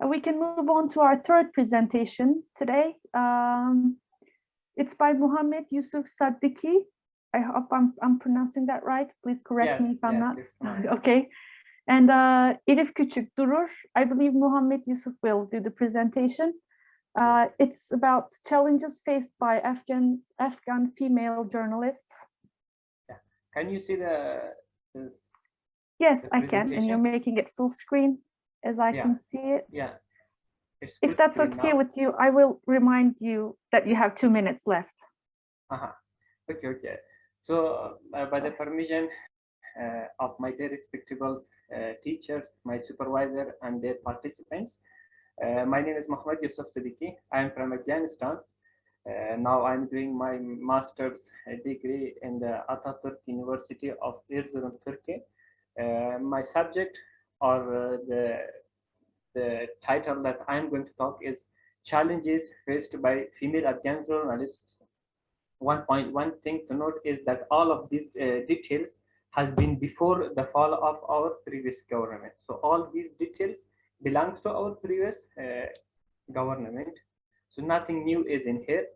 We can move on to our third presentation today. It's by Mohammad Yousaf SADDIQI. I hope I'm pronouncing that right. Please correct me if I'm not. Okay. And Elif KÜÇÜK, DURUR. I believe Mohammad Yousaf will do the presentation. It's about challenges faced by Afghan female journalists. Yeah. Can you see this? Yes, I can. And you're making it full screen as I can see it. Yeah. If that's okay with you, I will remind you that you have 2 minutes left. Okay. So by the permission of my dear respectable teachers, my supervisor and their participants, my name is Mohammad Yousaf SADDIQI. I am from Afghanistan. Now I'm doing my master's degree in the Atatürk University of Erzurum, Turkey. My subject or the title that I'm going to talk is Challenges Faced by Female Afghan Journalists. One thing to note is that all of these details has been before the fall of our previous government. So all these details belongs to our previous government. So nothing new is in here.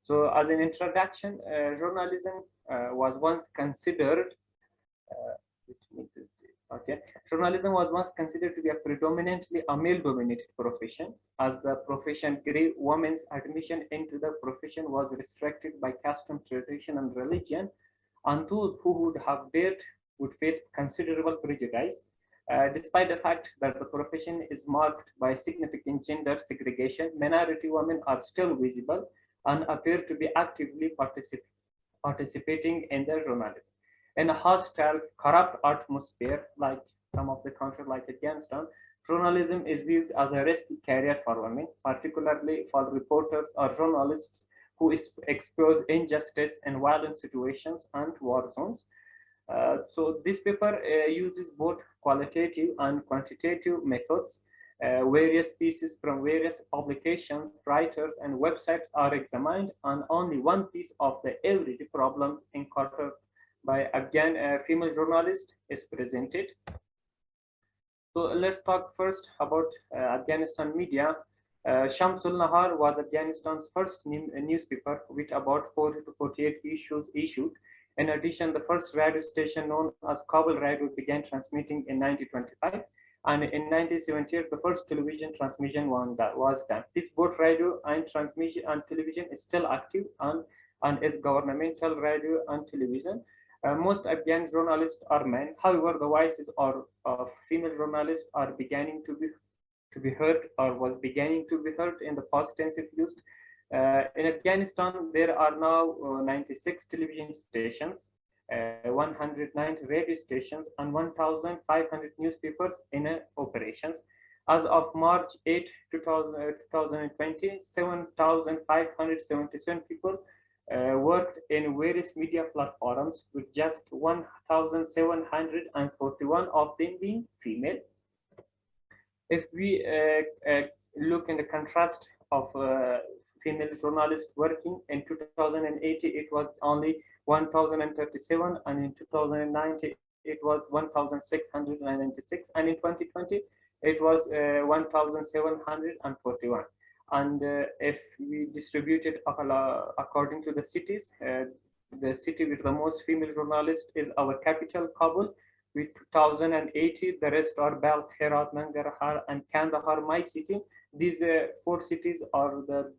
So as an introduction, journalism was once considered journalism was once considered to be a predominantly a male-dominated profession. As the profession grew, women's admission into the profession was restricted by custom, tradition, and religion, and those who would have dared would face considerable prejudice. Despite the fact that the profession is marked by significant gender segregation, minority women are still visible and appear to be actively participating in the journalism. In a hostile, corrupt atmosphere like some of the countries like Afghanistan, journalism is viewed as a risky career for women, particularly for reporters or journalists who expose injustice and violent situations and war zones. So this paper uses both qualitative and quantitative methods. Various pieces from various publications, writers, and websites are examined, and only one piece of the everyday problems encountered by Afghan female journalist is presented. So let's talk first about Afghanistan media. Shamsul Nahar was Afghanistan's first newspaper with about 40 to 48 issues issued. In addition, the first radio station known as Kabul Radio began transmitting in 1925. And in 1978, the first television transmission was done. This both radio and transmission and television is still active and is governmental radio and television. Most Afghan journalists are men. However, the voices of female journalists are beginning to be heard or was beginning to be heard in the past tense if used. In Afghanistan, there are now 96 television stations, 190 radio stations, and 1,500 newspapers in operations. As of March 8, 2020, 7,577 people worked in various media platforms, with just 1,741 of them being female. If we look in the contrast of female journalists working in 2080, it was only 1,037, and in 2019 it was 1,696, and in 2020 it was 1,741. And if we distribute it according to the cities, the city with the most female journalists is our capital, Kabul, with 2,080. The rest are Balkh, Herat, Nangarhar, and Kandahar, my city. These 4 cities are the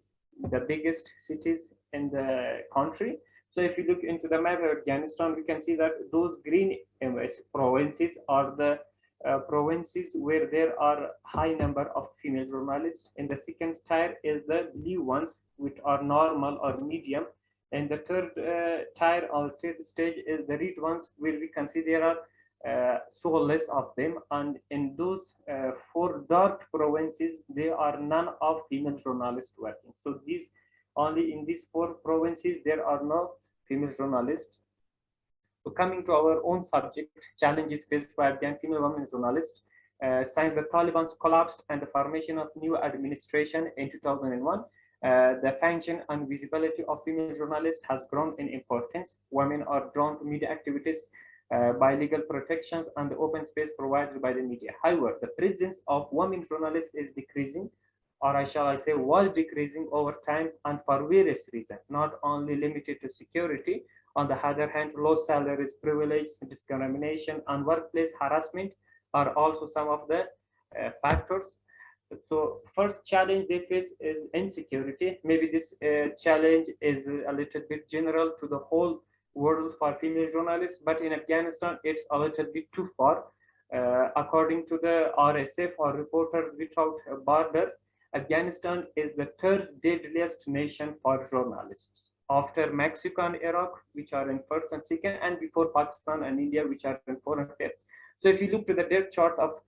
biggest cities in the country. So if you look into the map of Afghanistan, we can see that those green provinces are the provinces where there are high number of female journalists. In the second tier is the blue ones, which are normal or medium. And the third tier or third stage is the red ones, where we can see there are so less of them. And in those 4 dark provinces, there are none of female journalists working. So these only in these 4 provinces there are no female journalists. So coming to our own subject, challenges faced by Afghan female women journalists. Since the Taliban's collapsed and the formation of new administration in 2001, the function and visibility of female journalists has grown in importance. Women are drawn to media activities by legal protections and the open space provided by the media. However, the presence of women journalists is decreasing, or I say was decreasing over time, and for various reasons, not only limited to security. On the other hand, low salaries, privilege, discrimination, and workplace harassment are also some of the factors. So first challenge they face is insecurity. Maybe this challenge is a little bit general to the whole world for female journalists, but in Afghanistan, it's a little bit too far. According to the RSF, or Reporters Without Borders, Afghanistan is the third deadliest nation for journalists, after Mexico and Iraq, which are in first and second, and before Pakistan and India, which are in fourth and fifth. So if you look to the death chart of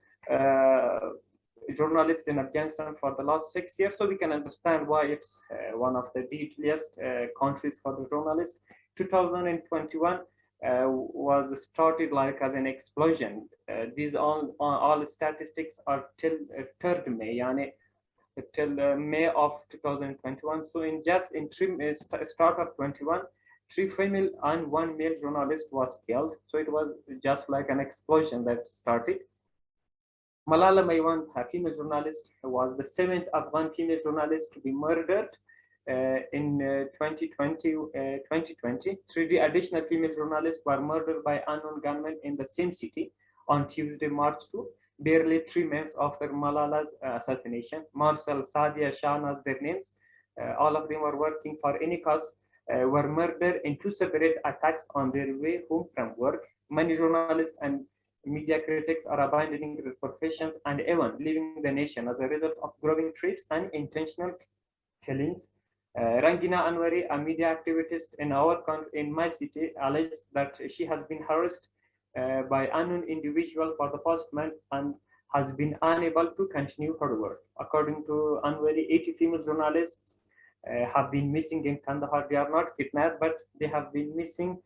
journalists in Afghanistan for the last 6 years, so we can understand why it's one of the deadliest countries for the journalists. 2021 was started like as an explosion. These all statistics are till 3rd May, yani till May of 2021. So in start of 21, 3 female and 1 male journalist was killed. So it was just like an explosion that started. Malala Maiwan, a female journalist, was the 7th Afghan female journalist to be murdered in 2020. 3 additional female journalists were murdered by unknown gunmen in the same city on Tuesday, March 2, barely 3 months after Malala's assassination. Marcel, Sadia, Shahnaz, their names, all of them were working for any cause, were murdered in 2 separate attacks on their way home from work. Many journalists and media critics are abandoning their professions and even leaving the nation as a result of growing threats and intentional killings. Rangina Anwari, a media activist in our country, in my city, alleges that she has been harassed by unknown individual for the past month and has been unable to continue her work. According to Anwari, 80 female journalists have been missing in Kandahar. They are not kidnapped, but they have been missing.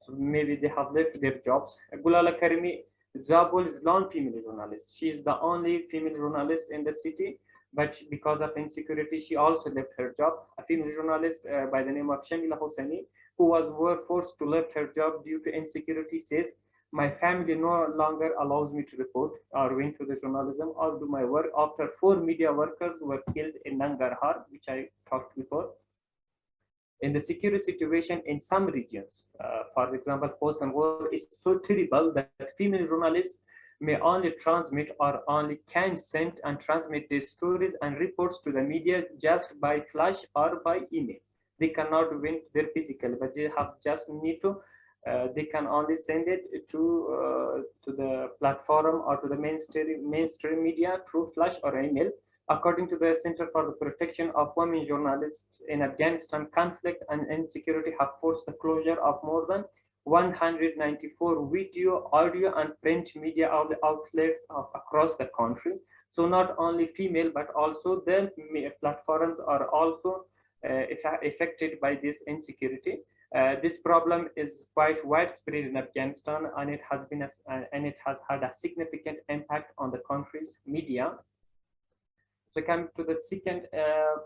So maybe they have left their jobs. Gulala Karimi, Zabul's lone female journalist. She is the only female journalist in the city, but because of insecurity, she also left her job. A female journalist by the name of Shamila Hosseini, who was forced to leave her job due to insecurity, says, "My family no longer allows me to report or went to the journalism or do my work after 4 media workers were killed in Nangarhar," which I talked before. In the security situation in some regions, for example, post and war is so terrible that female journalists may only transmit or only can send and transmit their stories and reports to the media just by flash or by email. They cannot win there physically, but they have just need to. They can only send it to the platform or to the mainstream media through flash or email. According to the Center for the Protection of Women Journalists in Afghanistan, conflict and insecurity have forced the closure of more than 194 video, audio, and print media outlets across the country. So not only female, but also the platforms are also affected by this insecurity. This problem is quite widespread in Afghanistan, and it has had a significant impact on the country's media. So coming to the second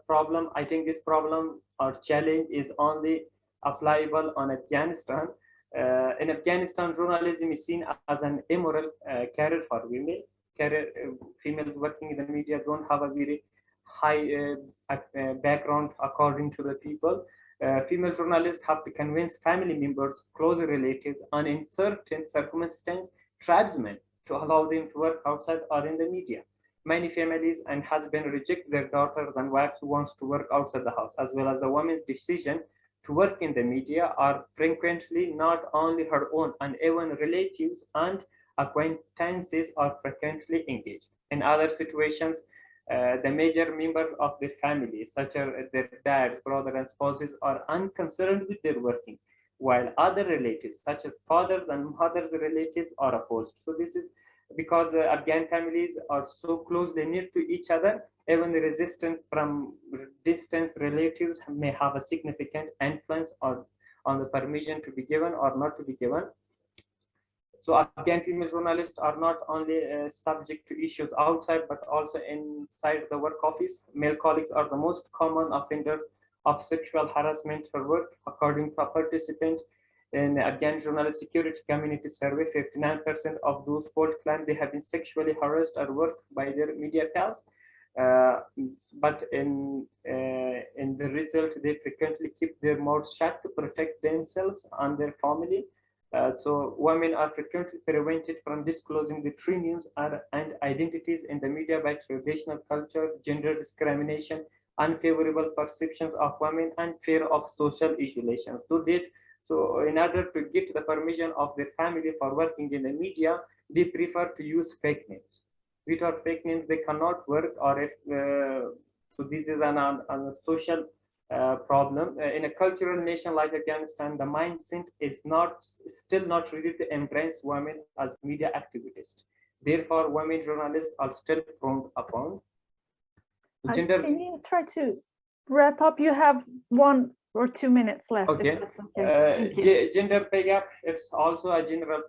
problem, I think this problem or challenge is only applicable on Afghanistan. In Afghanistan, journalism is seen as an immoral career for women. Females working in the media don't have a very high background according to the people. Female journalists have to convince family members, close relatives, and in certain circumstances, tribesmen to allow them to work outside or in the media. Many families and husbands reject their daughters and wives who wants to work outside the house, as well as the woman's decision to work in the media are frequently not only her own, and even relatives and acquaintances are frequently engaged. In other situations, the major members of the family, such as their dads, brothers, and spouses, are unconcerned with their working, while other relatives, such as fathers and mothers' relatives, are opposed. So this is because Afghan families are so closely knit to each other. Even the resistance from distant relatives may have a significant influence on the permission to be given or not to be given. So Afghan female journalists are not only subject to issues outside, but also inside the work office. Male colleagues are the most common offenders of sexual harassment at work, according to participants In Afghan journalist security community survey, 59% of those polled claim they have been sexually harassed or worked by their media pals. But in the result, they frequently keep their mouths shut to protect themselves and their family. So women are frequently prevented from disclosing the true names and identities in the media by traditional culture, gender discrimination, unfavorable perceptions of women, and fear of social isolation. So in order to get the permission of their family for working in the media, they prefer to use fake names. Without fake names, they cannot work, or if so, this is a social problem. In a cultural nation like Afghanistan, the mindset is still not ready to embrace women as media activists. Therefore, women journalists are still frowned upon. Can you try to wrap up? You have 1 or 2 minutes left. Okay. Okay. Gender pay gap, it's also a general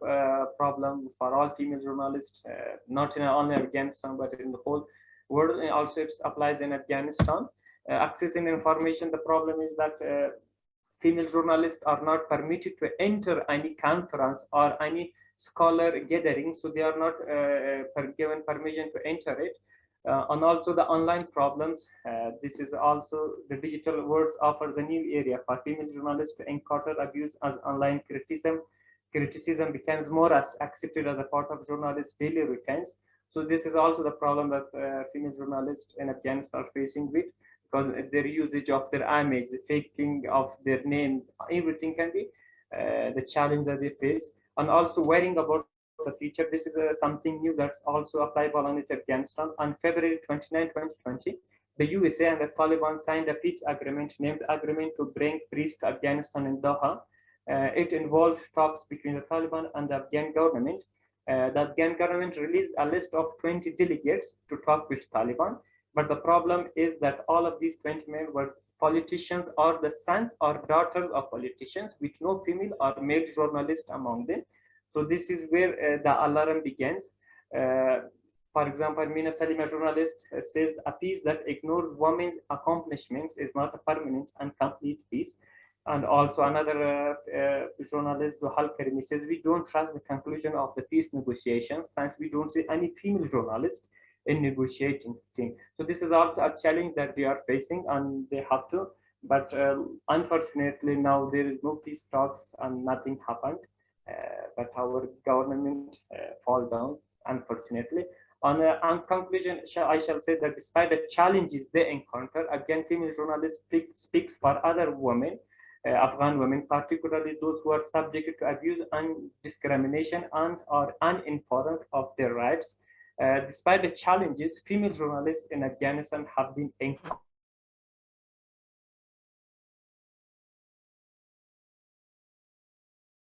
problem for all female journalists, not in only Afghanistan, but in the whole world. And also it applies in Afghanistan. Accessing information, the problem is that female journalists are not permitted to enter any conference or any scholar gathering, so they are not given permission to enter it. And also the online problems. This is also the digital world offers a new area for female journalists to encounter abuse as online criticism. Criticism becomes more accepted as a part of journalists' daily routines. So this is also the problem that female journalists in Afghanistan are facing with, because their usage of their image, the faking of their name, everything can be the challenge that they face. And also worrying about the future. This is something new that's also applicable in Afghanistan. On February 29, 2020, the USA and the Taliban signed a peace agreement named Agreement to Bring Peace to Afghanistan in Doha. It involved talks between the Taliban and the Afghan government. The Afghan government released a list of 20 delegates to talk with Taliban. But the problem is that all of these 20 men were politicians or the sons or daughters of politicians, with no female or male journalists among them. So this is where the alarm begins. For example, Mina Salim, a journalist, says a peace that ignores women's accomplishments is not a permanent and complete peace. And also another journalist, Zuhal Karimi, says we don't trust the conclusion of the peace negotiations since we don't see any female journalists in negotiating thing. So this is also a challenge that they are facing, and they have to. But unfortunately, now there is no peace talks and nothing happened. But our government fall down, unfortunately. On conclusion, I shall say that despite the challenges they encounter, Afghan female journalists speaks for other women, Afghan women, particularly those who are subjected to abuse and discrimination and are uninformed of their rights. Despite the challenges, female journalists in Afghanistan have been encouraged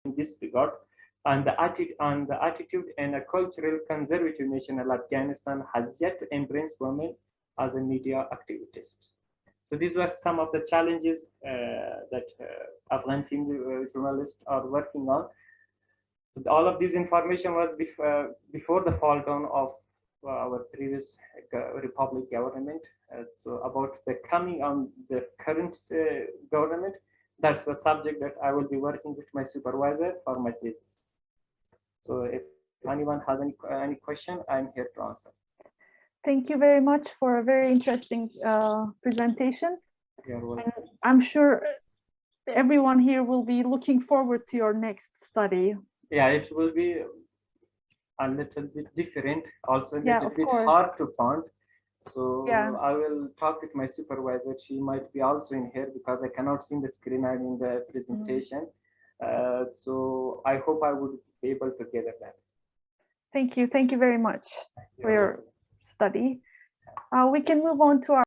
in this regard, and the attitude in a cultural conservative nation like Afghanistan has yet to embrace women as a media activists. So these were some of the challenges that Afghan female journalists are working on. All of this information was before the fall down of our previous republic government. So about the coming on the current government, that's the subject that I will be working with my supervisor for my thesis. So if anyone has any question, I'm here to answer. Thank you very much for a very interesting presentation. You're welcome. And I'm sure everyone here will be looking forward to your next study. Yeah, it will be a little bit different, also a little bit hard to find. So I will talk with my supervisor. She might be also in here because I cannot see the screen and in the presentation. So I hope I would be able to gather that. Thank you. Thank you very much for your study. We can move on to our